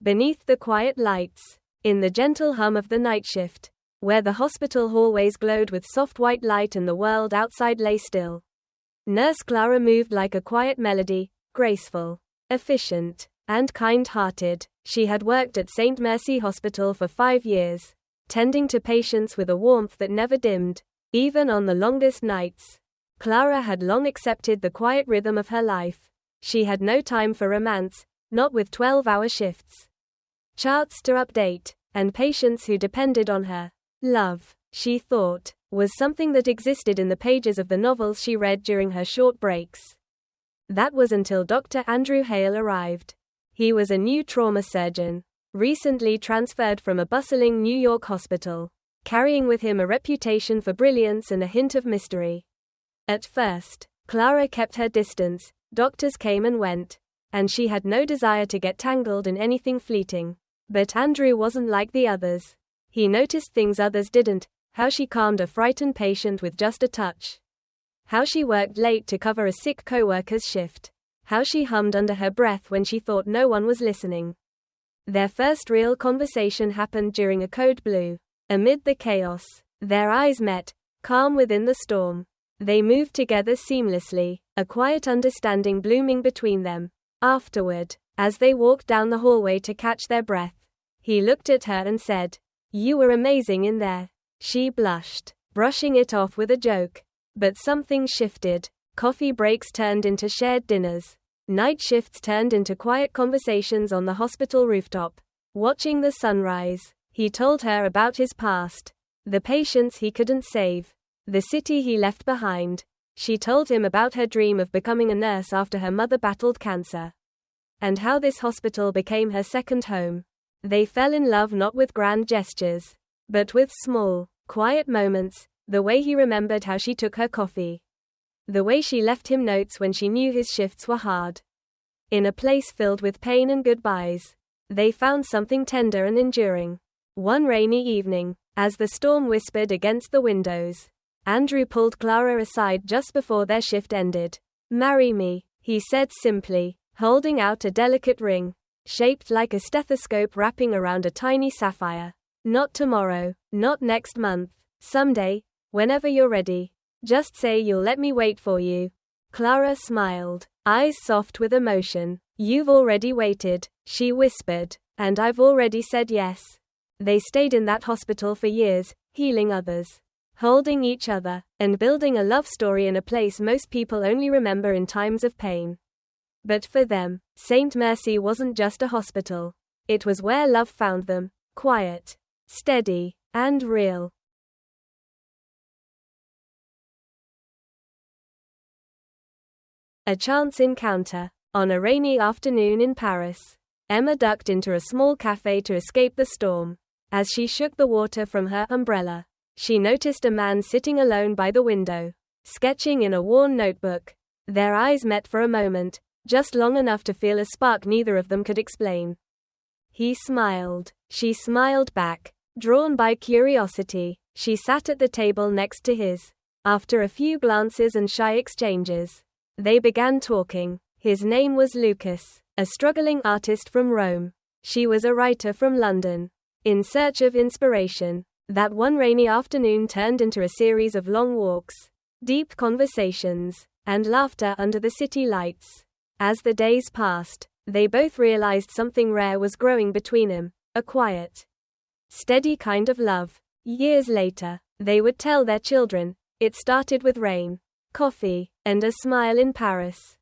beneath the quiet lights, in the gentle hum of the night shift, where the hospital hallways glowed with soft white light and the world outside lay still. Nurse Clara moved like a quiet melody, graceful, efficient, and kind-hearted. She had worked at St. Mercy Hospital for 5 years, tending to patients with a warmth that never dimmed, even on the longest nights. Clara had long accepted the quiet rhythm of her life. She had no time for romance, not with 12-hour shifts, charts to update, and patients who depended on her. Love, she thought, was something that existed in the pages of the novels she read during her short breaks. That was until Dr. Andrew Hale arrived. He was a new trauma surgeon, recently transferred from a bustling New York hospital, carrying with him a reputation for brilliance and a hint of mystery. At first, Clara kept her distance. Doctors came and went, and she had no desire to get tangled in anything fleeting. But Andrew wasn't like the others. He noticed things others didn't: how she calmed a frightened patient with just a touch, how she worked late to cover a sick coworker's shift, how she hummed under her breath when she thought no one was listening. Their first real conversation happened during a code blue. Amid the chaos, their eyes met, calm within the storm. They moved together seamlessly, a quiet understanding blooming between them. Afterward, as they walked down the hallway to catch their breath, he looked at her and said, "You were amazing in there." She blushed, brushing it off with a joke. But something shifted. Coffee breaks turned into shared dinners. Night shifts turned into quiet conversations on the hospital rooftop. Watching the sunrise, he told her about his past, the patients he couldn't save, the city he left behind. She told him about her dream of becoming a nurse after her mother battled cancer, and how this hospital became her second home. They fell in love not with grand gestures, but with small, quiet moments, the way he remembered how she took her coffee, the way she left him notes when she knew his shifts were hard. In a place filled with pain and goodbyes, they found something tender and enduring. One rainy evening, as the storm whispered against the windows, Andrew pulled Clara aside just before their shift ended. "Marry me," he said simply, holding out a delicate ring, shaped like a stethoscope wrapping around a tiny sapphire. "Not tomorrow, not next month, someday, whenever you're ready. Just say you'll let me wait for you." Clara smiled, eyes soft with emotion. "You've already waited," she whispered, "and I've already said yes." They stayed in that hospital for years, healing others, holding each other, and building a love story in a place most people only remember in times of pain. But for them, St. Mercy wasn't just a hospital. It was where love found them, quiet, steady, and real. A chance encounter. On a rainy afternoon in Paris, Emma ducked into a small cafe to escape the storm. As she shook the water from her umbrella, she noticed a man sitting alone by the window, sketching in a worn notebook. Their eyes met for a moment, just long enough to feel a spark neither of them could explain. He smiled. She smiled back. Drawn by curiosity, she sat at the table next to his. After a few glances and shy exchanges, they began talking. His name was Lucas, a struggling artist from Rome. She was a writer from London, in search of inspiration. That one rainy afternoon turned into a series of long walks, deep conversations, and laughter under the city lights. As the days passed, they both realized something rare was growing between them, a quiet, steady kind of love. Years later, they would tell their children, it started with rain, coffee, and a smile in Paris.